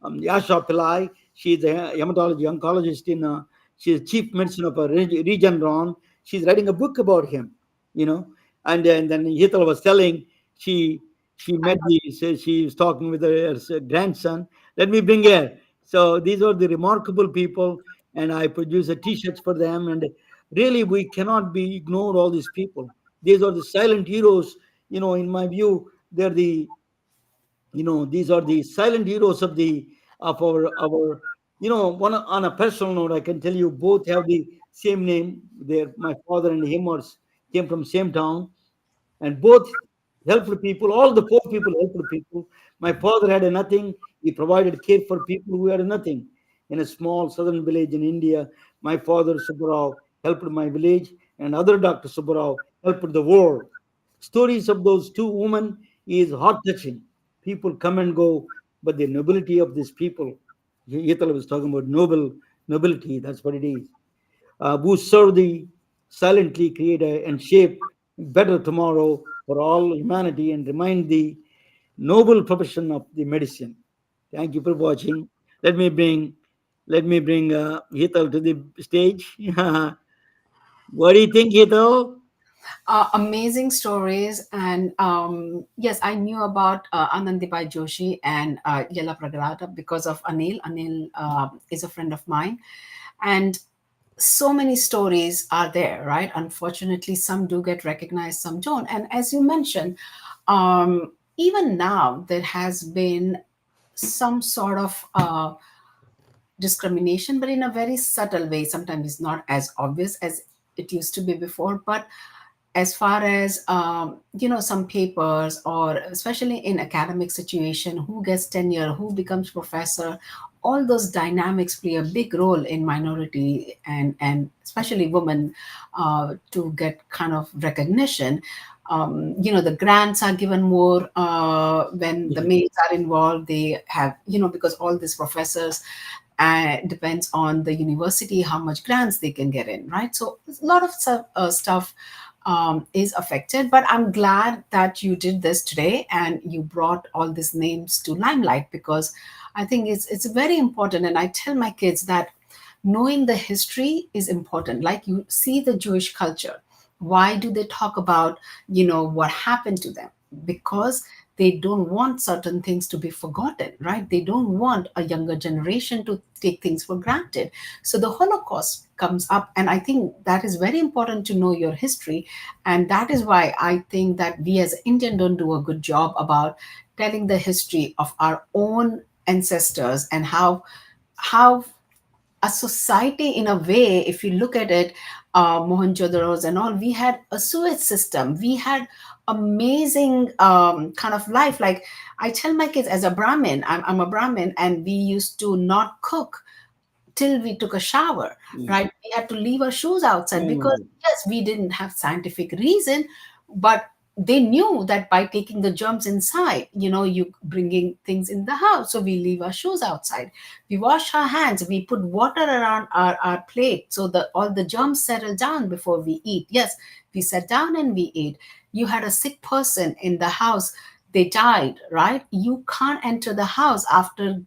Yasha Pillai. She's a hematology oncologist she's chief medicine of a region Ron. She's writing a book about him, and then Hetal was telling she met she was talking with her grandson. Let me bring her. So these are the remarkable people, and I produce a t-shirts for them. And really, we cannot be ignored all these people. These are the silent heroes. In my view, they're these are the silent heroes of our one on a personal note. I can tell you both have the same name. My father and him came from same town, and both helped people. All the poor people helped people. My father had nothing. He provided care for people who had nothing. In a small southern village in India, my father Subbarao helped my village, and other Dr. Subbarao helped the world. Stories of those two women is heart touching. People come and go, but the nobility of these people. Yetal was talking about nobility. That's what it is. Who serve the silently create and shape better tomorrow for all humanity and remind the noble profession of the medicine. Thank you for watching. Let me bring Hetal to the stage. What do you think, Hetal? Amazing stories. And yes, I knew about Anandibai Joshi and Yella Pragalata because of Anil. Anil is a friend of mine. And so many stories are there, right? Unfortunately, some do get recognized, some don't. And as you mentioned, even now, there has been some sort of discrimination, but in a very subtle way. Sometimes it's not as obvious as it used to be before. But as far as some papers, or especially in academic situation, who gets tenure, who becomes professor, all those dynamics play a big role in minority and especially women to get kind of recognition. The grants are given more when the Yeah. males are involved. They have, because all these professors depends on the university how much grants they can get in, right? So a lot of stuff is affected. But I'm glad that you did this today and you brought all these names to limelight, because I think it's very important. And I tell my kids that knowing the history is important. Like, you see the Jewish culture, why do they talk about what happened to them? Because they don't want certain things to be forgotten, right? They don't want a younger generation to take things for granted. So the Holocaust comes up, and I think that is very important to know your history. And that is why I think that we as Indian don't do a good job about telling the history of our own ancestors, and how a society, in a way, if you look at it, Mohenjo-daros and all, we had a sewage system, we had amazing kind of life. Like, I tell my kids, as a Brahmin, I'm a Brahmin, and we used to not cook till we took a shower, Mm. right? We had to leave our shoes outside Oh my because, God. yes, we didn't have scientific reason, but they knew that by taking the germs inside, you bringing things in the house. So we leave our shoes outside. We wash our hands. We put water around our plate so that all the germs settle down before we eat. Yes, we sat down and we ate. You had a sick person in the house, they died, right? You can't enter the house after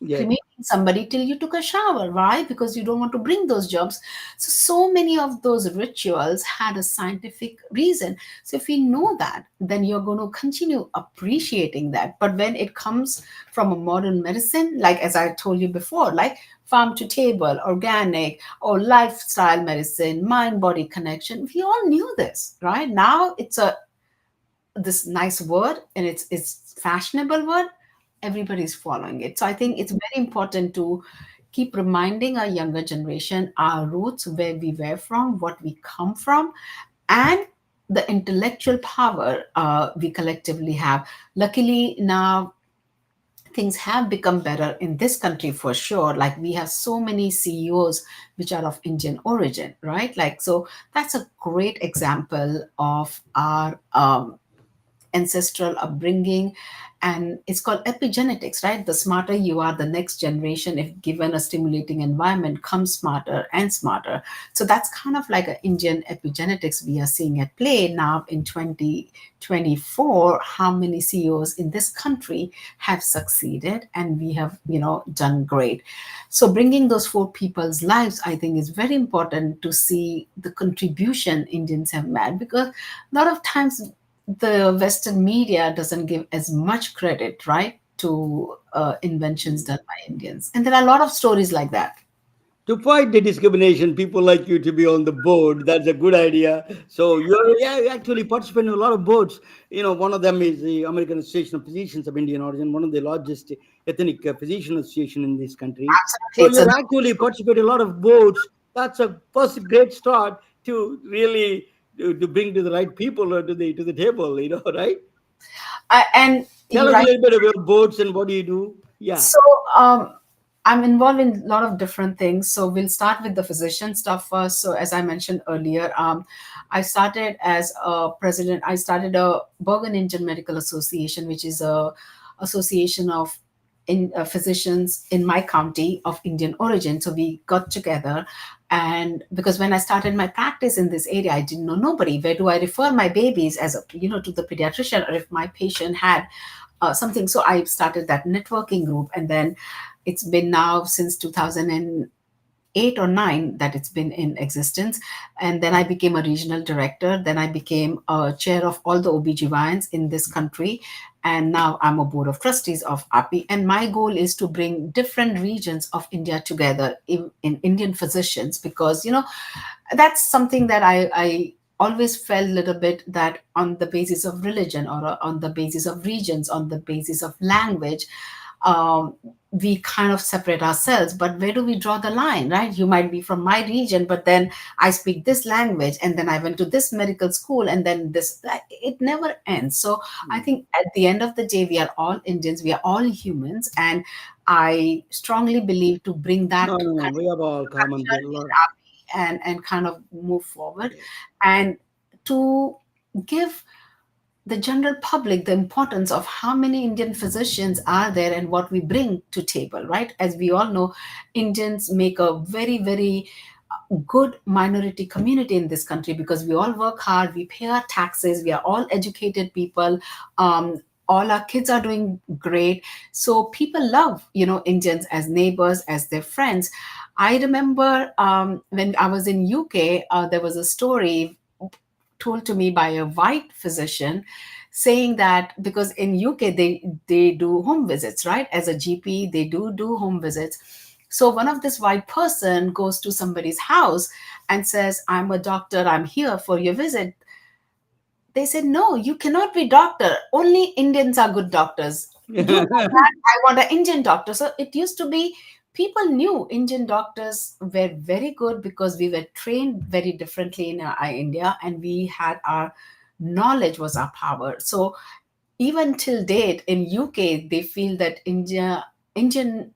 Yeah. cremating somebody till you took a shower. Why? Because you don't want to bring those germs. So many of those rituals had a scientific reason. So if we know that, then you're going to continue appreciating that. But when it comes from a modern medicine, like as I told you before, like farm to table, organic, or lifestyle medicine, mind body connection, we all knew this, right? Now it's a this nice word, and it's fashionable word, everybody's following it. So I think it's very important to keep reminding our younger generation our roots, where we were from, what we come from, and the intellectual power we collectively have. Luckily now things have become better in this country for sure. Like, we have so many CEOs which are of Indian origin, right? Like, so that's a great example of our ancestral upbringing. And it's called epigenetics, right? The smarter you are, the next generation, if given a stimulating environment, comes smarter and smarter. So that's kind of like an Indian epigenetics we are seeing at play now in 2024. How many CEOs in this country have succeeded, and we have done great. So bringing those four people's lives, I think, is very important to see the contribution Indians have made, because a lot of times the Western media doesn't give as much credit, right, to inventions done by Indians. And there are a lot of stories like that. To fight the discrimination, people like you to be on the board. That's a good idea. So you're, yeah, you actually participate in a lot of boards. One of them is the American Association of Physicians of Indian origin, one of the largest ethnic physician association in this country. Absolutely. So It's a you're actually participate in a lot of boards. That's a first great start to really to bring to the right people or to the table, right? And Tell you're us a right. little bit about your boards and what do you do? Yeah. So I'm involved in a lot of different things. So we'll start with the physician stuff first. So as I mentioned earlier, I started as a president. I started a Bergen Indian Medical Association, which is a association of physicians in my county of Indian origin. So we got together, and because when I started my practice in this area, I didn't know nobody. Where do I refer my babies as a to the pediatrician, or if my patient had something. So I started that networking group, and then it's been now since 2008 or 9 that it's been in existence. And then I became a regional director. Then I became a chair of all the OB-GYNs in this country. And now I'm a board of trustees of AAPI. And my goal is to bring different regions of India together in Indian physicians, because, that's something that I always felt a little bit that on the basis of religion, or on the basis of regions, on the basis of language, we kind of separate ourselves. But where do we draw the line, right? You might be from my region, but then I speak this language, and then I went to this medical school, and then this, it never ends. So I think at the end of the day, we are all Indians, we are all humans, and I strongly believe to bring No, that no, no. kind We have all of common culture good in Lord. API, and kind of move forward, and to give the general public the importance of how many Indian physicians are there and what we bring to table, right? As we all know, Indians make a very, very good minority community in this country, because we all work hard, we pay our taxes, we are all educated people, all our kids are doing great. So people love, Indians as neighbors, as their friends. I remember when I was in UK, there was a story told to me by a white physician, saying that because in UK they do home visits, right? As a GP, they do home visits. So one of this white person goes to somebody's house and says, "I'm a doctor, I'm here for your visit." They said, "No, you cannot be doctor. Only Indians are good doctors. You know that, I want an Indian doctor." So it used to be, people knew Indian doctors were very good because we were trained very differently in India, and we had our knowledge was our power. So even till date in UK, they feel that Indian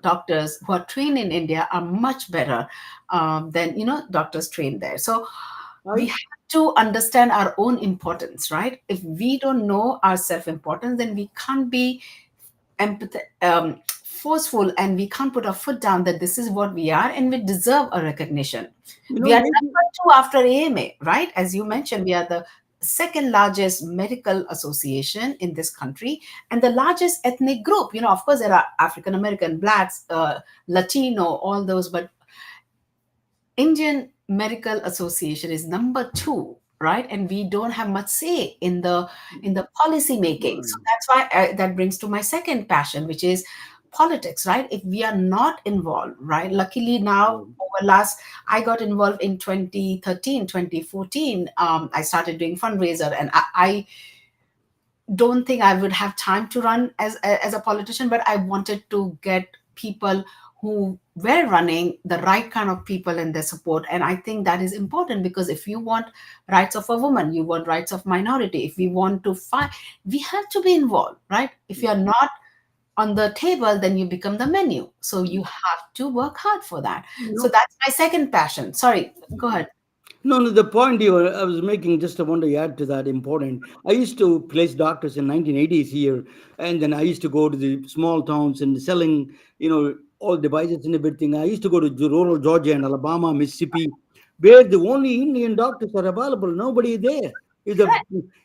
doctors who are trained in India are much better than doctors trained there. So we I, have to understand our own importance, right? If we don't know our self importance, then we can't be forceful, and we can't put our foot down that this is what we are and we deserve a recognition. We are maybe, number 2 after AMA, right? As you mentioned, we are the second largest medical association in this country, and the largest ethnic group. Of course, there are African American, blacks, Latino, all those, but Indian Medical Association is number 2, right? And we don't have much say in the policy making. So that's why that brings to my second passion, which is politics, right? If we are not involved, right? Luckily now, over last, I got involved in 2013, 2014. I started doing fundraiser, and I don't think I would have time to run as a politician, but I wanted to get people who were running, the right kind of people and their support. And I think that is important, because if you want rights of a woman, you want rights of minority, if we want to fight, we have to be involved, right? If you're not on the table, then you become the menu. So you have to work hard for that. you So know, that's my second passion. Sorry, go ahead. No, no, the point I was making, just I want to add to that important. I used to place doctors in 1980s here, and then I used to go to the small towns and selling, all devices and everything. I used to go to rural Georgia and Alabama, Mississippi, where the only Indian doctors are available. Nobody there. Is the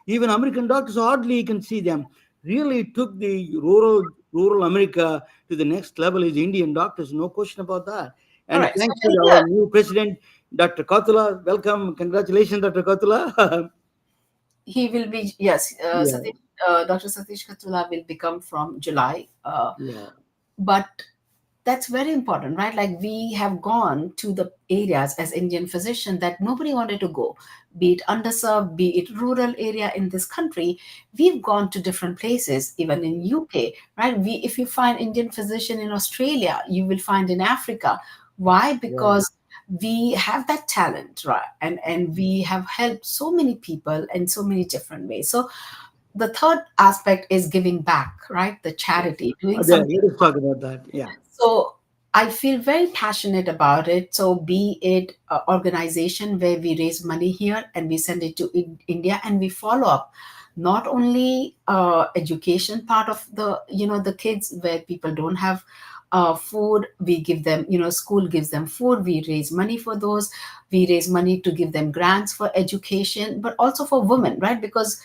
even American doctors hardly you can see them. Really took the rural America to the next level is Indian doctors, no question about that. And Correct, thanks to especially our here. new president, Dr. Katula, welcome. Congratulations, Dr. Katula. He will be, yes, Yeah, Satish, Dr. Satish Katula will become from July. yeah, But that's very important, right? Like, we have gone to the areas as Indian physician that nobody wanted to go, be it underserved, be it rural area in this country. We've gone to different places, even in UK, right? If you find Indian physician in Australia, you will find in Africa. Why? yeah. Because we have that talent, right? And we have helped so many people in so many different ways. So the third aspect is giving back, right? The charity, doing There, something. let us talk about that. Yeah. So I feel very passionate about it. So be it an organization where we raise money here and we send it to India, and we follow up not only education part of the, the kids where people don't have food, we give them, school gives them food, we raise money for those, we raise money to give them grants for education, but also for women, right? Because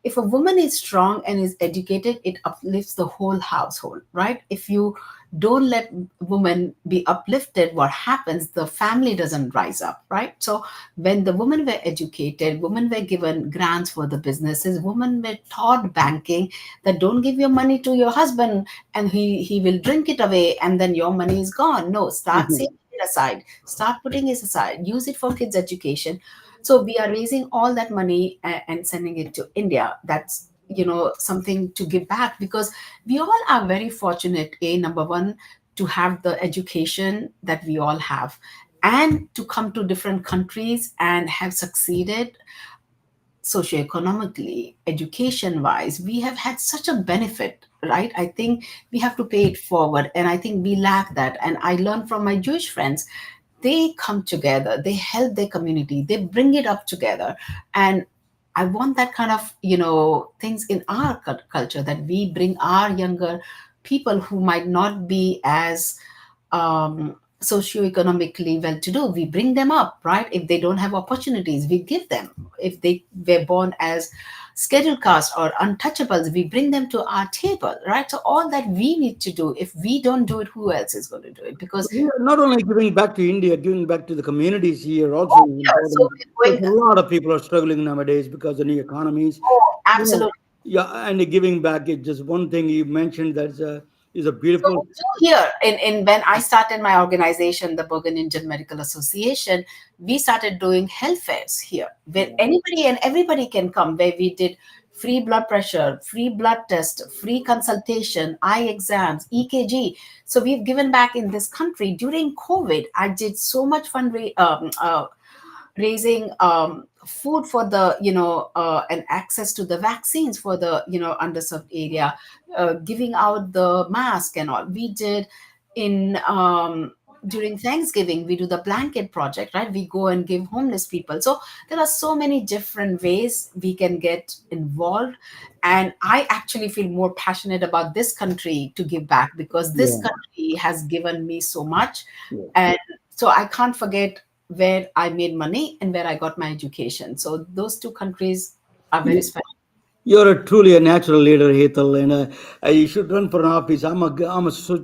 if a woman is strong and is educated, it uplifts the whole household, right? If you don't let women be uplifted, what happens? The family doesn't rise up, right? So when the women were educated, women were given grants for the businesses, women were taught banking, that don't give your money to your husband and he will drink it away and then your money is gone. No, start Mhm. saving it aside, start putting it aside, use it for kids education. So we are raising all that money and sending it to India. That's, something to give back, because we all are very fortunate, number one, to have the education that we all have, and to come to different countries and have succeeded socioeconomically, education wise. We have had such a benefit, right? I think we have to pay it forward, and I think we lack that. And I learned from my Jewish friends, they come together, they help their community, they bring it up together. And I want that kind of, things in our culture, that we bring our younger people who might not be as socioeconomically well to do, we bring them up, right? If they don't have opportunities, we give them. If they were born as scheduled caste or untouchables, we bring them to our table, right? So all that we need to do, if we don't do it, who else is going to do it? Because We are not only giving back to India, giving back to the communities here also oh is yeah, so important. we're Because going. a lot of people are struggling nowadays because of new economies. Oh, Yeah, absolutely. yeah, and the giving back is just one thing you mentioned is a So beautiful. we do here in when I started my organization, the Bergen Indian Medical Association, we started doing health fairs here, where anybody and everybody can come. Where we did free blood pressure, free blood test, free consultation, eye exams, EKG. So we've given back in this country during COVID. I did so much raising food for the, and access to the vaccines for the, underserved area, giving out the mask and all we did in during Thanksgiving. We do the blanket project, right? We go and give homeless people. So there are so many different ways we can get involved, and I actually feel more passionate about this country to give back, because this Yeah, country has given me so much. yeah. And so I can't forget where I made money and where I got my education. So those two countries are very You- special. You're truly a natural leader, Hetal, and you should run for an office.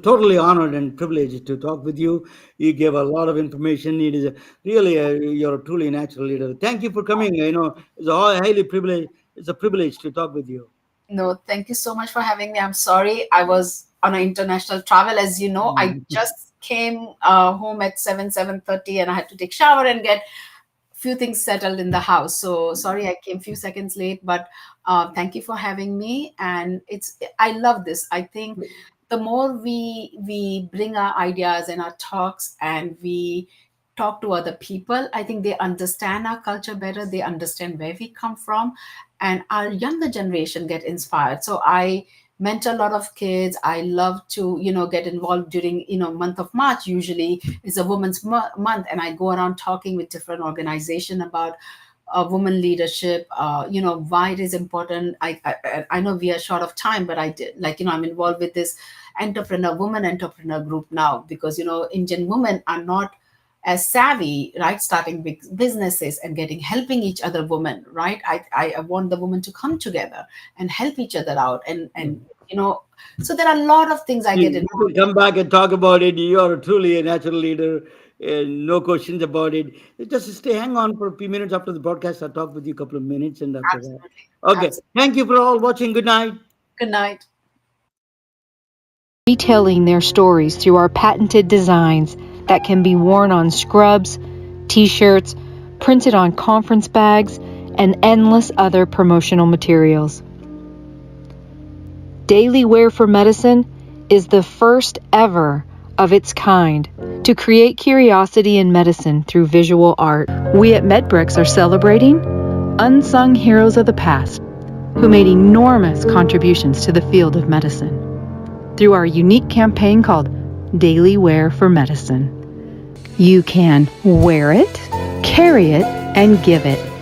Totally honored and privileged to talk with you. You gave a lot of information. It is you're a truly natural leader. Thank you for coming. It's a highly privileged. It's a privilege to talk with you. No, thank you so much for having me. I'm sorry I was on an international travel. As you know, I Mhm. just came home at 7:30, and I had to take shower and get few things settled in the house. So sorry I came few seconds late, but thank you for having me. And I love this. I think the more we bring our ideas and our talks and we talk to other people, I think they understand our culture better, they understand where we come from, and our younger generation get inspired. So I mentor a lot of kids. I love to, get involved during, month of March usually is a women's month, and I go around talking with different organizations about women leadership, why it is important. I know we are short of time, but I did, like, I'm involved with this woman entrepreneur group now, because Indian women are not as savvy, right? Starting big businesses and getting helping each other women, right? I want the women to come together and help each other out, and so there are a lot of things I get We involved will come back and talk about it. You are truly a natural leader, and no questions about it. Just stay, hang on for a few minutes after the broadcast. I'll talk with you a couple of minutes, and in. after that. Absolutely. Okay. Absolutely. Thank you for all watching. Good night. Good night. Retelling their stories through our patented designs that can be worn on scrubs, t-shirts, printed on conference bags, and endless other promotional materials. Daily Wear for Medicine is the first ever of its kind to create curiosity in medicine through visual art. We at MedBricks are celebrating unsung heroes of the past who made enormous contributions to the field of medicine through our unique campaign called Daily Wear for Medicine. You can wear it, carry it, and give it